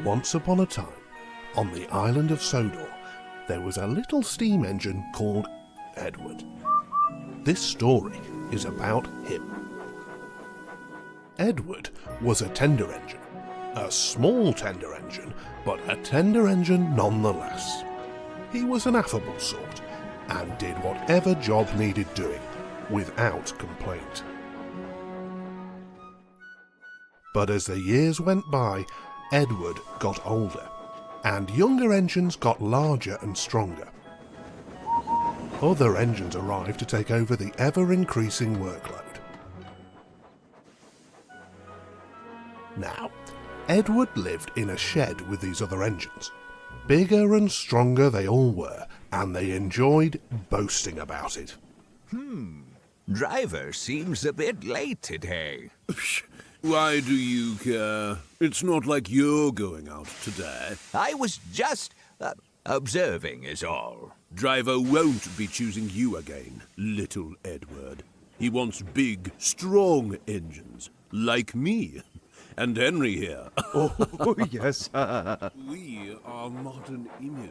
Once upon a time, on the island of Sodor, there was a little steam engine called Edward. This story is about him. Edward was a tender engine. A small tender engine, but a tender engine nonetheless. He was an affable sort, and did whatever job needed doing, without complaint. But as the years went by, Edward got older, and younger engines got larger and stronger. Other engines arrived to take over the ever-increasing workload. Now, Edward lived in a shed with these other engines. Bigger and stronger they all were, and they enjoyed boasting about it. Driver seems a bit late today. Why do you care? It's not like you're going out today. I was just observing is all. Driver won't be choosing you again, little Edward. He wants big, strong engines, like me. And Henry here. Oh, yes. We are modern image.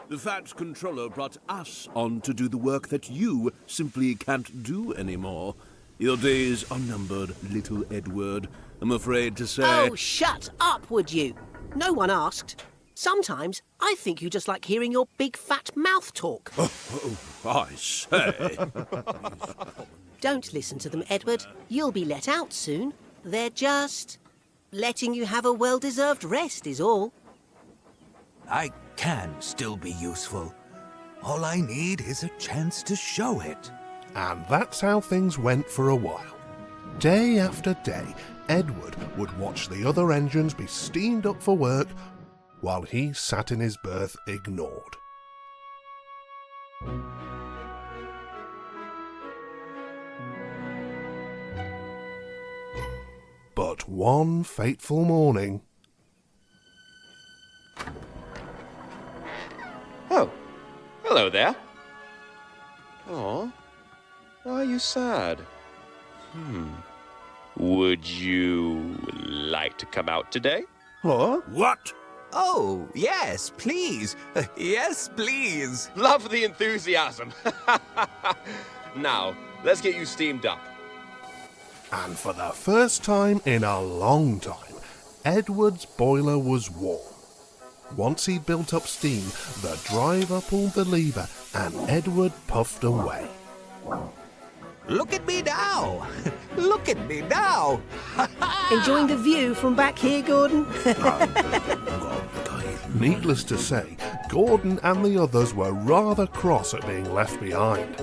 The Fat Controller brought us on to do the work that you simply can't do anymore. Your days are numbered, little Edward. I'm afraid to say... Oh, shut up, would you? No one asked. Sometimes I think you just like hearing your big fat mouth talk. I say. Don't listen to them, Edward. You'll be let out soon. They're just letting you have a well-deserved rest is all. I can still be useful. All I need is a chance to show it. And that's how things went for a while. Day after day, Edward would watch the other engines be steamed up for work while he sat in his berth ignored. But one fateful morning... Oh, hello there. Oh, why are you sad? Would you like to come out today? Huh? What? Oh, yes, please. Yes, please. Love the enthusiasm. Now, let's get you steamed up. And for the first time in a long time, Edward's boiler was warm. Once he'd built up steam, the driver pulled the lever and Edward puffed away. Look at me now. Look at me now. Enjoying the view from back here, Gordon? Needless to say, Gordon and the others were rather cross at being left behind.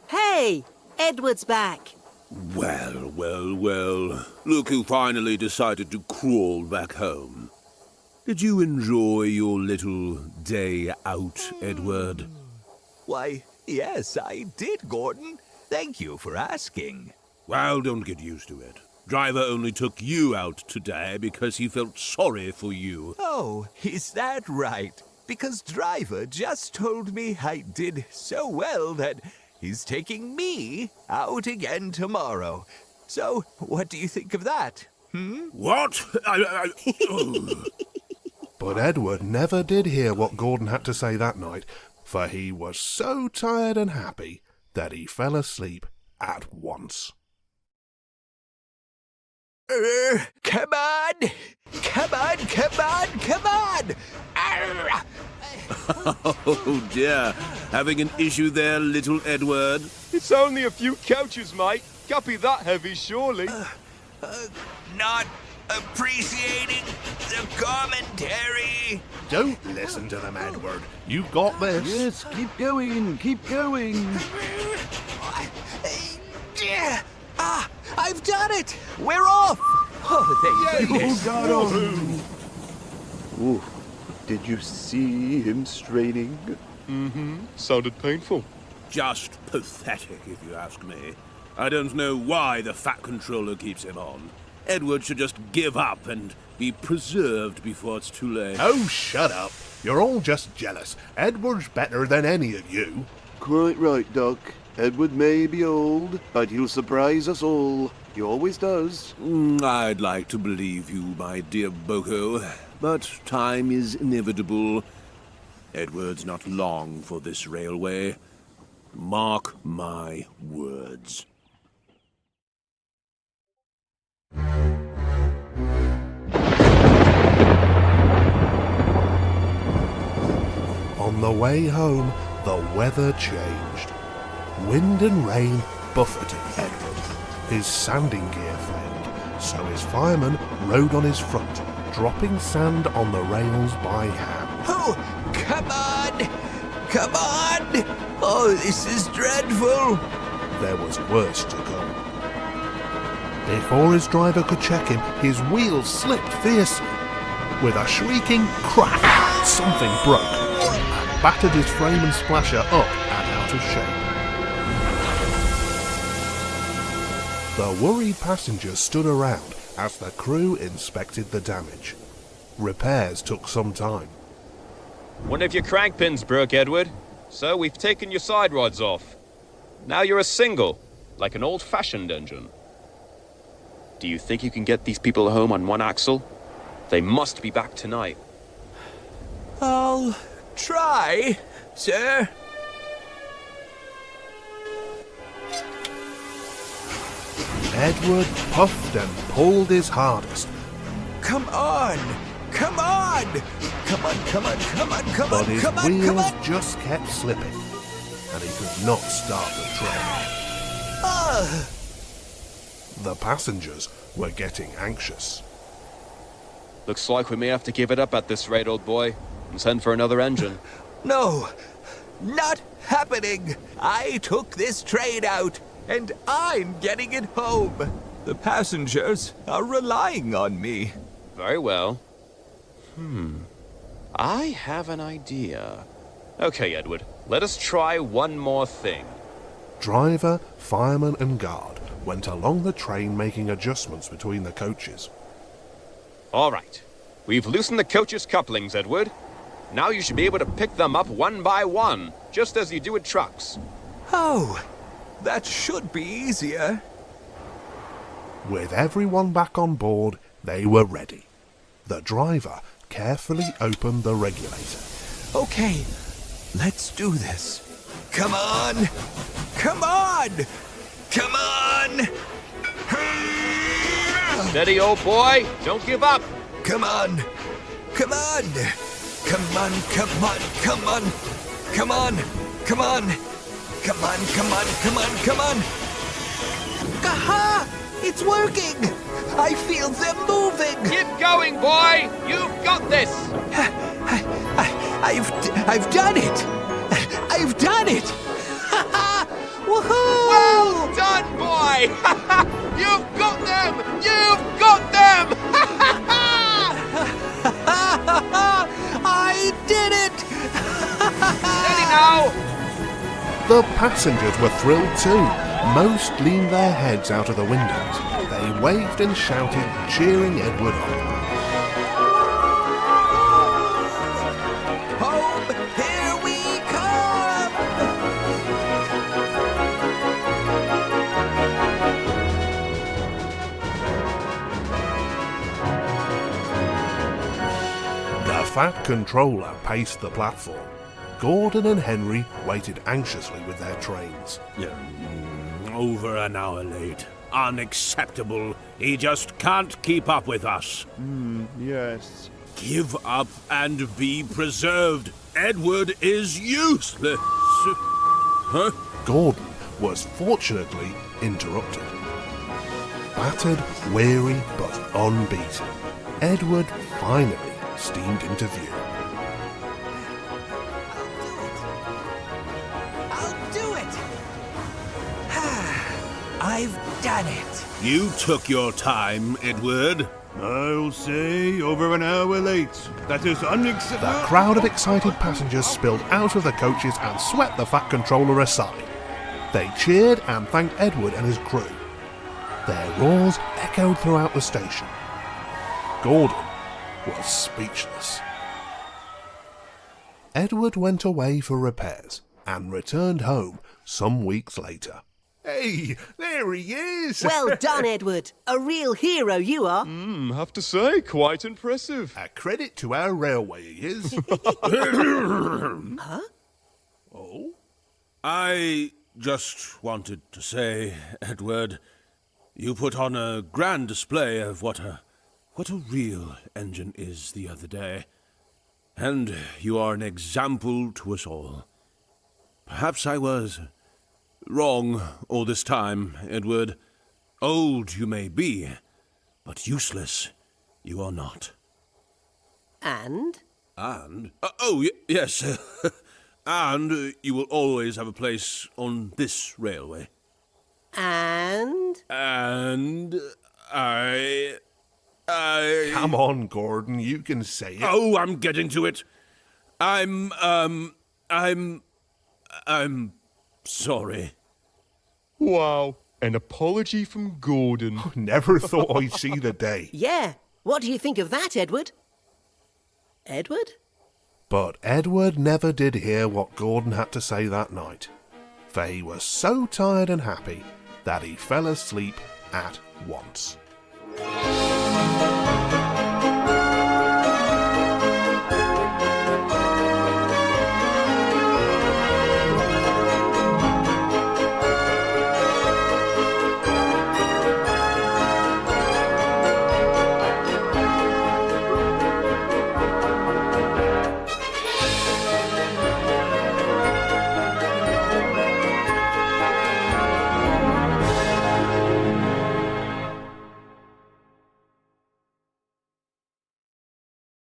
Hey, Edward's back. Well, well, well. Look who finally decided to crawl back home. Did you enjoy your little day out, Edward? Why, yes, I did, Gordon. Thank you for asking. Well, don't get used to it. Driver only took you out today because he felt sorry for you. Oh, is that right? Because Driver just told me I did so well that he's taking me out again tomorrow. So, what do you think of that? What? But Edward never did hear what Gordon had to say that night, for he was so tired and happy that he fell asleep at once. Come on! Come on, come on, come on! Arr! Oh dear, having an issue there, little Edward? It's only a few couches, mate. Can't be that heavy, surely. Not appreciating the commentary. Don't listen to them, Edward. You got this. Yes, keep going, keep going. I've done it! We're off! Oh, thank goodness. Ooh, did you see him straining? Sounded painful. Just pathetic, if you ask me. I don't know why the Fat Controller keeps him on. Edward should just give up and be preserved before it's too late. Oh, shut up. You're all just jealous. Edward's better than any of you. Quite right, Doc. Edward may be old, but he'll surprise us all. He always does. I'd like to believe you, my dear Boko, but time is inevitable. Edward's not long for this railway. Mark my words. On the way home, the weather changed. Wind and rain buffeted Edward. His sanding gear failed, so his fireman rode on his front, dropping sand on the rails by hand. Oh, come on! Come on! Oh, this is dreadful! There was worse to come. Before his driver could check him, his wheels slipped fiercely. With a shrieking crack, something broke, and battered his frame and splasher up and out of shape. The worried passengers stood around as the crew inspected the damage. Repairs took some time. One of your crank pins broke, Edward. So we've taken your side rods off. Now you're a single, like an old-fashioned engine. Do you think you can get these people home on one axle? They must be back tonight. I'll try, sir. Edward puffed and pulled his hardest, Come on! Come on! Come on, come on, come on, come but on, his come on, come wheels on! just kept slipping, and he could not start the train. Ah! The passengers were getting anxious. Looks like we may have to give it up at this rate, old boy, and send for another engine. No! Not happening! I took this train out, and I'm getting it home. The passengers are relying on me. Very well. I have an idea. Okay, Edward, let us try one more thing. Driver, fireman and guard went along the train making adjustments between the coaches. All right. We've loosened the coach's couplings, Edward. Now you should be able to pick them up one by one, just as you do with trucks. Oh, that should be easier. With everyone back on board, they were ready. The driver carefully opened the regulator. Okay, let's do this. Come on! Come on! Come on! Steady, old boy. Don't give up. Come on! Come on! Come on, come on, come on! Come on! Come on! Come on, come on, come on, come on! Aha! It's working! I feel them moving! Keep going, boy. You've got this. I've done it! I've done it! Woohoo! Well done, boy. You've got them. You've got them. I did it! Steady now. The passengers were thrilled too. Most leaned their heads out of the windows. They waved and shouted, cheering Edward on. Home, here we come! The Fat Controller paced the platform. Gordon and Henry waited anxiously with their trains. Over an hour late. Unacceptable. He just can't keep up with us. Yes. Give up and be preserved. Edward is useless. Huh? Gordon was fortunately interrupted. Battered, weary, but unbeaten, Edward finally steamed into view. I'll do it! I've done it. You took your time, Edward. I'll say over an hour late. That is The unacceptable. crowd of excited passengers spilled out of the coaches and swept the Fat Controller aside. They cheered and thanked Edward and his crew. Their roars echoed throughout the station. Gordon was speechless. Edward went away for repairs and returned home some weeks later. Hey, there he is! Well done, Edward. A real hero you are. Have to say, quite impressive. A credit to our railway, he is. I just wanted to say, Edward, you put on a grand display of what a real engine is the other day. And you are an example to us all. Perhaps I was wrong all this time, Edward. Old you may be, but useless you are not. And? And? Yes. And you will always have a place on this railway. And? And I... Come on, Gordon, you can say it. Oh, I'm getting to it. I'm sorry. Wow, an apology from Gordon. Never thought I'd see the day. Yeah. What do you think of that, Edward? Edward? But Edward never did hear what Gordon had to say that night, for he was so tired and happy that he fell asleep at once.